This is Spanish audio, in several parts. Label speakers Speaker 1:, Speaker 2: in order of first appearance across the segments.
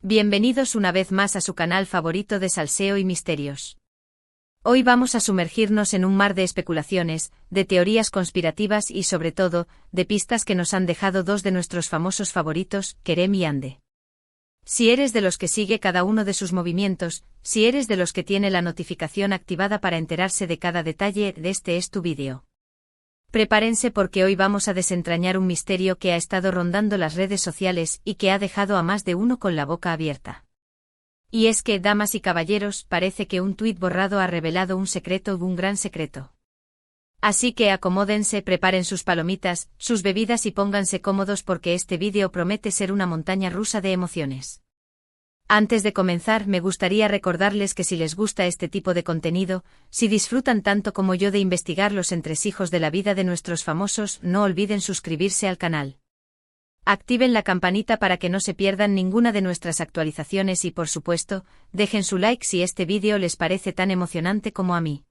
Speaker 1: Bienvenidos una vez más a su canal favorito de salseo y misterios. Hoy vamos a sumergirnos en un mar de especulaciones, de teorías conspirativas y sobre todo, de pistas que nos han dejado dos de nuestros famosos favoritos, Kerem y Ande. Si eres de los que sigue cada uno de sus movimientos, si eres de los que tiene la notificación activada para enterarse de cada detalle de este es tu vídeo. Prepárense porque hoy vamos a desentrañar un misterio que ha estado rondando las redes sociales y que ha dejado a más de uno con la boca abierta. Y es que, damas y caballeros, parece que un tuit borrado ha revelado un secreto, un gran secreto. Así que acomódense, preparen sus palomitas, sus bebidas y pónganse cómodos porque este vídeo promete ser una montaña rusa de emociones. Antes de comenzar, me gustaría recordarles que si les gusta este tipo de contenido, si disfrutan tanto como yo de investigar los entresijos de la vida de nuestros famosos, no olviden suscribirse al canal. Activen la campanita para que no se pierdan ninguna de nuestras actualizaciones y, por supuesto, dejen su like si este vídeo les parece tan emocionante como a mí.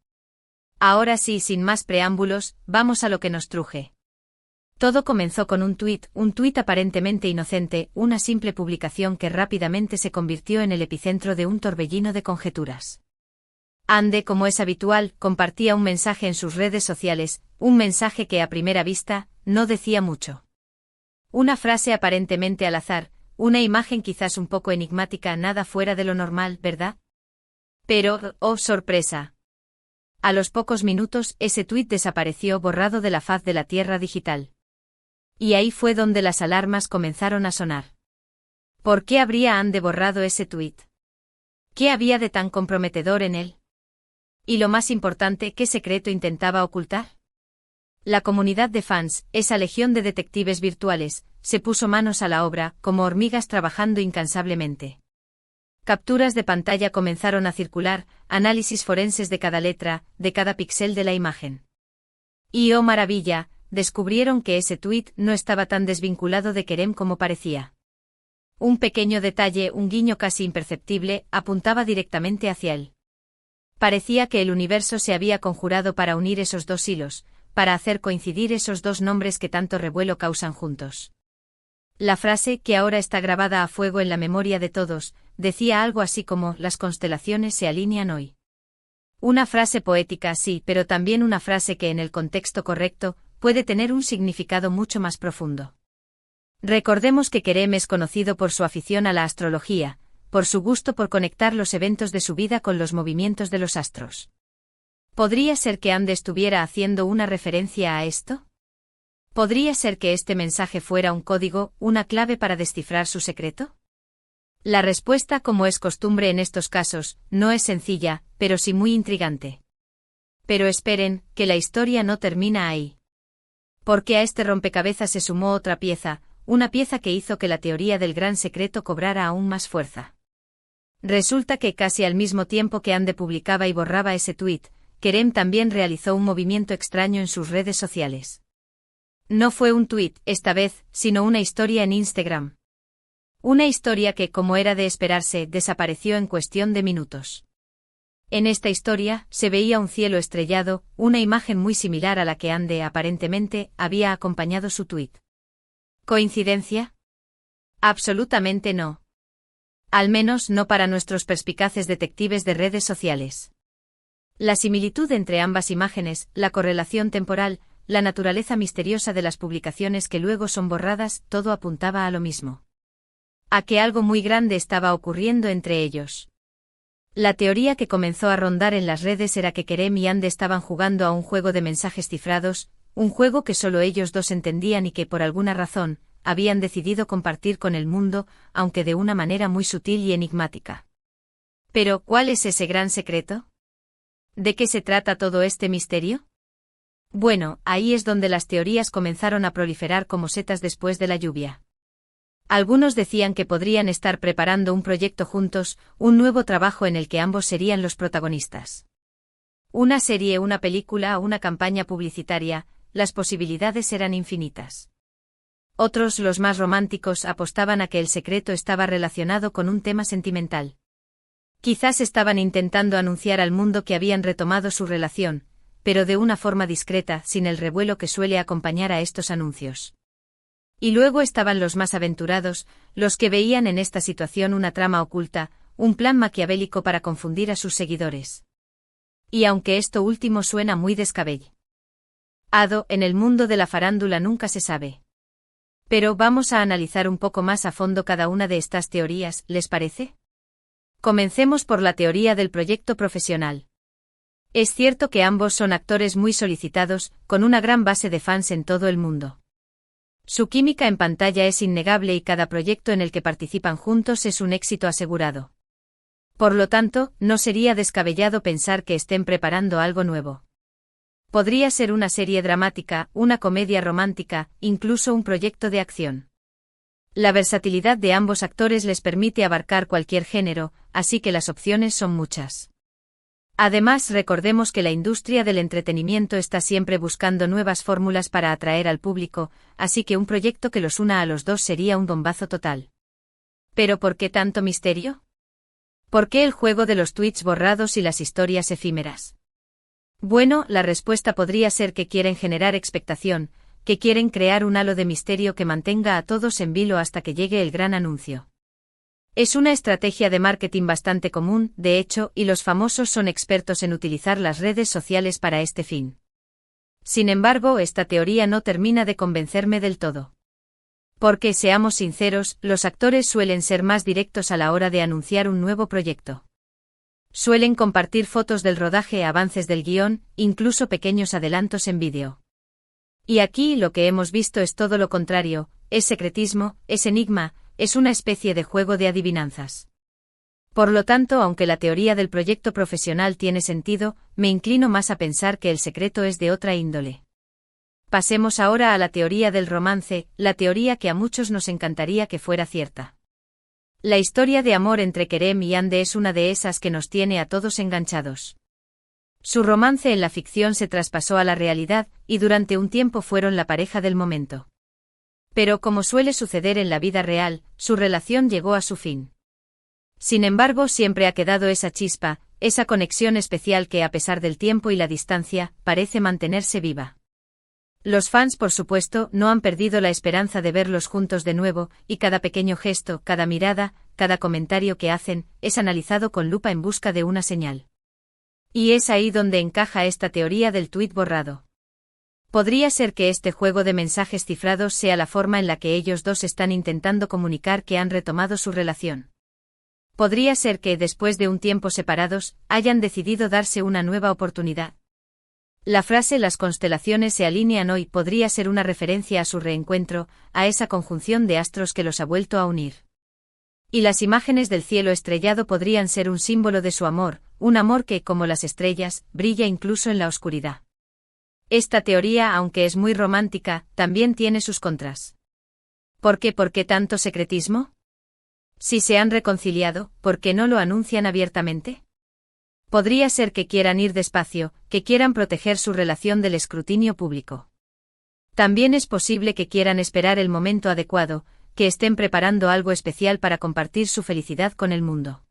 Speaker 1: Ahora sí, sin más preámbulos, vamos a lo que nos truje. Todo comenzó con un tuit aparentemente inocente, una simple publicación que rápidamente se convirtió en el epicentro de un torbellino de conjeturas. Ande, como es habitual, compartía un mensaje en sus redes sociales, un mensaje que a primera vista, no decía mucho. Una frase aparentemente al azar, una imagen quizás un poco enigmática, nada fuera de lo normal, ¿verdad? Pero, oh sorpresa. A los pocos minutos, ese tuit desapareció borrado de la faz de la tierra digital. Y ahí fue donde las alarmas comenzaron a sonar. ¿Por qué habría Ande borrado ese tuit? ¿Qué había de tan comprometedor en él? Y lo más importante, ¿qué secreto intentaba ocultar? La comunidad de fans, esa legión de detectives virtuales, se puso manos a la obra, como hormigas trabajando incansablemente. Capturas de pantalla comenzaron a circular, análisis forenses de cada letra, de cada píxel de la imagen. Y oh maravilla, descubrieron que ese tuit no estaba tan desvinculado de Kerem como parecía. Un pequeño detalle, un guiño casi imperceptible, apuntaba directamente hacia él. Parecía que el universo se había conjurado para unir esos dos hilos, para hacer coincidir esos dos nombres que tanto revuelo causan juntos. La frase, que ahora está grabada a fuego en la memoria de todos, decía algo así como: las constelaciones se alinean hoy. Una frase poética, sí, pero también una frase que en el contexto correcto, puede tener un significado mucho más profundo. Recordemos que Kerem es conocido por su afición a la astrología, por su gusto por conectar los eventos de su vida con los movimientos de los astros. ¿Podría ser que Ande estuviera haciendo una referencia a esto? ¿Podría ser que este mensaje fuera un código, una clave para descifrar su secreto? La respuesta, como es costumbre en estos casos, no es sencilla, pero sí muy intrigante. Pero esperen, que la historia no termina ahí. Porque a este rompecabezas se sumó otra pieza, una pieza que hizo que la teoría del gran secreto cobrara aún más fuerza. Resulta que casi al mismo tiempo que Ande publicaba y borraba ese tuit, Kerem también realizó un movimiento extraño en sus redes sociales. No fue un tuit, esta vez, sino una historia en Instagram. Una historia que, como era de esperarse, desapareció en cuestión de minutos. En esta historia, se veía un cielo estrellado, una imagen muy similar a la que Ande aparentemente había acompañado su tuit. ¿Coincidencia? Absolutamente no. Al menos no para nuestros perspicaces detectives de redes sociales. La similitud entre ambas imágenes, la correlación temporal, la naturaleza misteriosa de las publicaciones que luego son borradas, todo apuntaba a lo mismo. A que algo muy grande estaba ocurriendo entre ellos. La teoría que comenzó a rondar en las redes era que Kerem y Ande estaban jugando a un juego de mensajes cifrados, un juego que solo ellos dos entendían y que por alguna razón, habían decidido compartir con el mundo, aunque de una manera muy sutil y enigmática. Pero, ¿cuál es ese gran secreto? ¿De qué se trata todo este misterio? Bueno, ahí es donde las teorías comenzaron a proliferar como setas después de la lluvia. Algunos decían que podrían estar preparando un proyecto juntos, un nuevo trabajo en el que ambos serían los protagonistas. Una serie, una película o una campaña publicitaria, las posibilidades eran infinitas. Otros, los más románticos, apostaban a que el secreto estaba relacionado con un tema sentimental. Quizás estaban intentando anunciar al mundo que habían retomado su relación, pero de una forma discreta, sin el revuelo que suele acompañar a estos anuncios. Y luego estaban los más aventurados, los que veían en esta situación una trama oculta, un plan maquiavélico para confundir a sus seguidores. Y aunque esto último suena muy descabellado, en el mundo de la farándula nunca se sabe. Pero vamos a analizar un poco más a fondo cada una de estas teorías, ¿les parece? Comencemos por la teoría del proyecto profesional. Es cierto que ambos son actores muy solicitados, con una gran base de fans en todo el mundo. Su química en pantalla es innegable y cada proyecto en el que participan juntos es un éxito asegurado. Por lo tanto, no sería descabellado pensar que estén preparando algo nuevo. Podría ser una serie dramática, una comedia romántica, incluso un proyecto de acción. La versatilidad de ambos actores les permite abarcar cualquier género, así que las opciones son muchas. Además, recordemos que la industria del entretenimiento está siempre buscando nuevas fórmulas para atraer al público, así que un proyecto que los una a los dos sería un bombazo total. ¿Pero por qué tanto misterio? ¿Por qué el juego de los tweets borrados y las historias efímeras? Bueno, la respuesta podría ser que quieren generar expectación, que quieren crear un halo de misterio que mantenga a todos en vilo hasta que llegue el gran anuncio. Es una estrategia de marketing bastante común, de hecho, y los famosos son expertos en utilizar las redes sociales para este fin. Sin embargo, esta teoría no termina de convencerme del todo. Porque, seamos sinceros, los actores suelen ser más directos a la hora de anunciar un nuevo proyecto. Suelen compartir fotos del rodaje, avances del guión, incluso pequeños adelantos en vídeo. Y aquí lo que hemos visto es todo lo contrario, es secretismo, es enigma, es una especie de juego de adivinanzas. Por lo tanto, aunque la teoría del proyecto profesional tiene sentido, me inclino más a pensar que el secreto es de otra índole. Pasemos ahora a la teoría del romance, la teoría que a muchos nos encantaría que fuera cierta. La historia de amor entre Kerem y Hande es una de esas que nos tiene a todos enganchados. Su romance en la ficción se traspasó a la realidad, y durante un tiempo fueron la pareja del momento. Pero como suele suceder en la vida real, su relación llegó a su fin. Sin embargo, siempre ha quedado esa chispa, esa conexión especial que a pesar del tiempo y la distancia, parece mantenerse viva. Los fans, por supuesto, no han perdido la esperanza de verlos juntos de nuevo, y cada pequeño gesto, cada mirada, cada comentario que hacen, es analizado con lupa en busca de una señal. Y es ahí donde encaja esta teoría del tuit borrado. Podría ser que este juego de mensajes cifrados sea la forma en la que ellos dos están intentando comunicar que han retomado su relación. Podría ser que, después de un tiempo separados, hayan decidido darse una nueva oportunidad. La frase "las constelaciones se alinean hoy" podría ser una referencia a su reencuentro, a esa conjunción de astros que los ha vuelto a unir. Y las imágenes del cielo estrellado podrían ser un símbolo de su amor, un amor que, como las estrellas, brilla incluso en la oscuridad. Esta teoría, aunque es muy romántica, también tiene sus contras. ¿Por qué? ¿Por qué tanto secretismo? Si se han reconciliado, ¿por qué no lo anuncian abiertamente? Podría ser que quieran ir despacio, que quieran proteger su relación del escrutinio público. También es posible que quieran esperar el momento adecuado, que estén preparando algo especial para compartir su felicidad con el mundo.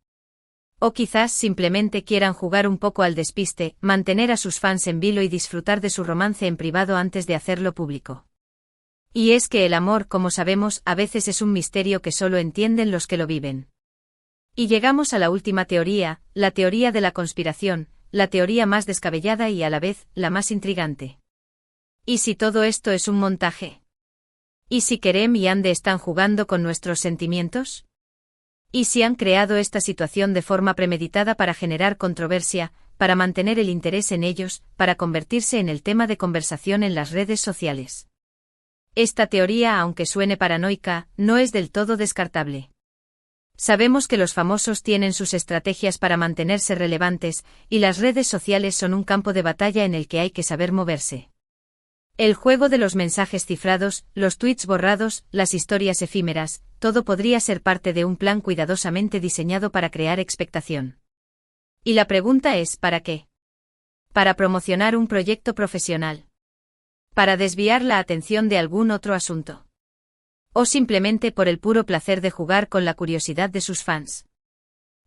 Speaker 1: O quizás simplemente quieran jugar un poco al despiste, mantener a sus fans en vilo y disfrutar de su romance en privado antes de hacerlo público. Y es que el amor, como sabemos, a veces es un misterio que solo entienden los que lo viven. Y llegamos a la última teoría, la teoría de la conspiración, la teoría más descabellada y a la vez, la más intrigante. ¿Y si todo esto es un montaje? ¿Y si Kerem y Hande están jugando con nuestros sentimientos? ¿Y si han creado esta situación de forma premeditada para generar controversia, para mantener el interés en ellos, para convertirse en el tema de conversación en las redes sociales? Esta teoría, aunque suene paranoica, no es del todo descartable. Sabemos que los famosos tienen sus estrategias para mantenerse relevantes, y las redes sociales son un campo de batalla en el que hay que saber moverse. El juego de los mensajes cifrados, los tweets borrados, las historias efímeras, todo podría ser parte de un plan cuidadosamente diseñado para crear expectación. Y la pregunta es, ¿para qué? ¿Para promocionar un proyecto profesional? ¿Para desviar la atención de algún otro asunto? ¿O simplemente por el puro placer de jugar con la curiosidad de sus fans?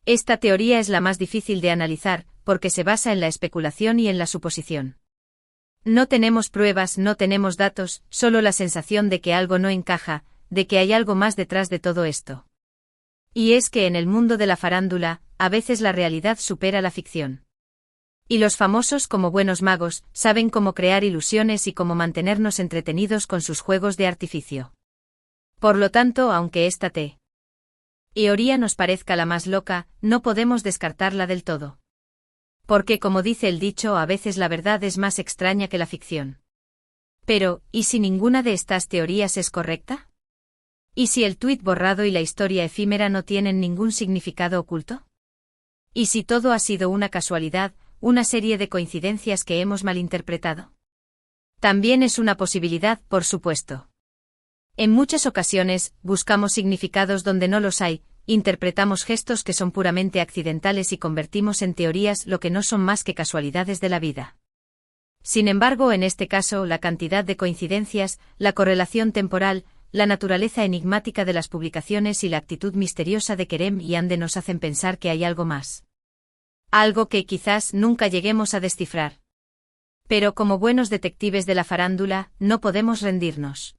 Speaker 1: Esta teoría es la más difícil de analizar, porque se basa en la especulación y en la suposición. No tenemos pruebas, no tenemos datos, solo la sensación de que algo no encaja, de que hay algo más detrás de todo esto. Y es que en el mundo de la farándula, a veces la realidad supera la ficción. Y los famosos, como buenos magos, saben cómo crear ilusiones y cómo mantenernos entretenidos con sus juegos de artificio. Por lo tanto, aunque esta teoría nos parezca la más loca, no podemos descartarla del todo. Porque, como dice el dicho, a veces la verdad es más extraña que la ficción. Pero, ¿y si ninguna de estas teorías es correcta? ¿Y si el tuit borrado y la historia efímera no tienen ningún significado oculto? ¿Y si todo ha sido una casualidad, una serie de coincidencias que hemos malinterpretado? También es una posibilidad, por supuesto. En muchas ocasiones, buscamos significados donde no los hay, interpretamos gestos que son puramente accidentales y convertimos en teorías lo que no son más que casualidades de la vida. Sin embargo, en este caso, la cantidad de coincidencias, la correlación temporal, la naturaleza enigmática de las publicaciones y la actitud misteriosa de Kerem y Ande nos hacen pensar que hay algo más. Algo que quizás nunca lleguemos a descifrar. Pero como buenos detectives de la farándula, no podemos rendirnos.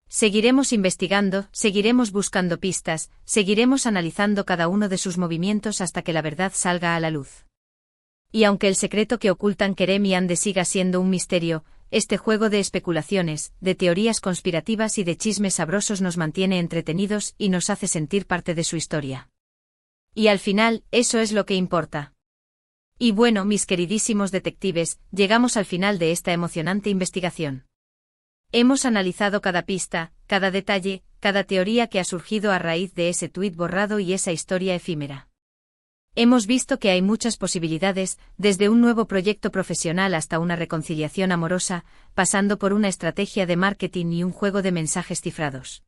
Speaker 1: Seguiremos investigando, seguiremos buscando pistas, seguiremos analizando cada uno de sus movimientos hasta que la verdad salga a la luz. Y aunque el secreto que ocultan Kerem y Ande siga siendo un misterio, este juego de especulaciones, de teorías conspirativas y de chismes sabrosos nos mantiene entretenidos y nos hace sentir parte de su historia. Y al final, eso es lo que importa. Y bueno, mis queridísimos detectives, llegamos al final de esta emocionante investigación. Hemos analizado cada pista, cada detalle, cada teoría que ha surgido a raíz de ese tuit borrado y esa historia efímera. Hemos visto que hay muchas posibilidades, desde un nuevo proyecto profesional hasta una reconciliación amorosa, pasando por una estrategia de marketing y un juego de mensajes cifrados.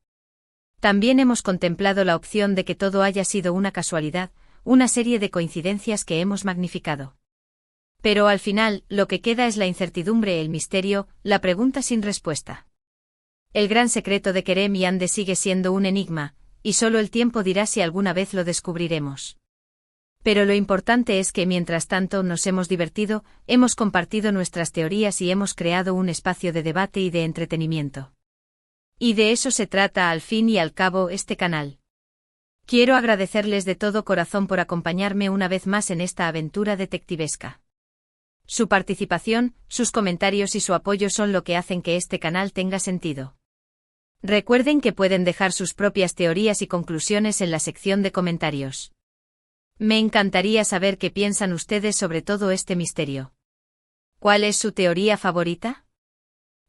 Speaker 1: También hemos contemplado la opción de que todo haya sido una casualidad, una serie de coincidencias que hemos magnificado. Pero al final, lo que queda es la incertidumbre, el misterio, la pregunta sin respuesta. El gran secreto de Kerem y Ande sigue siendo un enigma, y solo el tiempo dirá si alguna vez lo descubriremos. Pero lo importante es que mientras tanto nos hemos divertido, hemos compartido nuestras teorías y hemos creado un espacio de debate y de entretenimiento. Y de eso se trata al fin y al cabo este canal. Quiero agradecerles de todo corazón por acompañarme una vez más en esta aventura detectivesca. Su participación, sus comentarios y su apoyo son lo que hacen que este canal tenga sentido. Recuerden que pueden dejar sus propias teorías y conclusiones en la sección de comentarios. Me encantaría saber qué piensan ustedes sobre todo este misterio. ¿Cuál es su teoría favorita?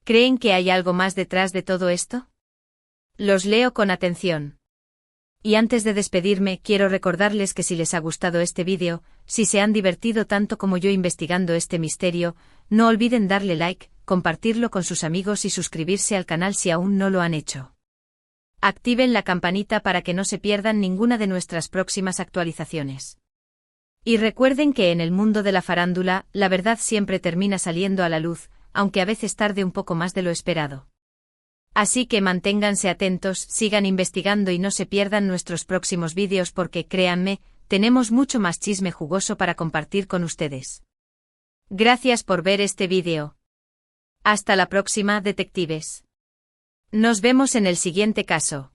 Speaker 1: ¿Creen que hay algo más detrás de todo esto? Los leo con atención. Y antes de despedirme, quiero recordarles que si les ha gustado este vídeo, si se han divertido tanto como yo investigando este misterio, no olviden darle like, compartirlo con sus amigos y suscribirse al canal si aún no lo han hecho. Activen la campanita para que no se pierdan ninguna de nuestras próximas actualizaciones. Y recuerden que en el mundo de la farándula, la verdad siempre termina saliendo a la luz, aunque a veces tarde un poco más de lo esperado. Así que manténganse atentos, sigan investigando y no se pierdan nuestros próximos vídeos porque, créanme, tenemos mucho más chisme jugoso para compartir con ustedes. Gracias por ver este vídeo. Hasta la próxima, detectives. Nos vemos en el siguiente caso.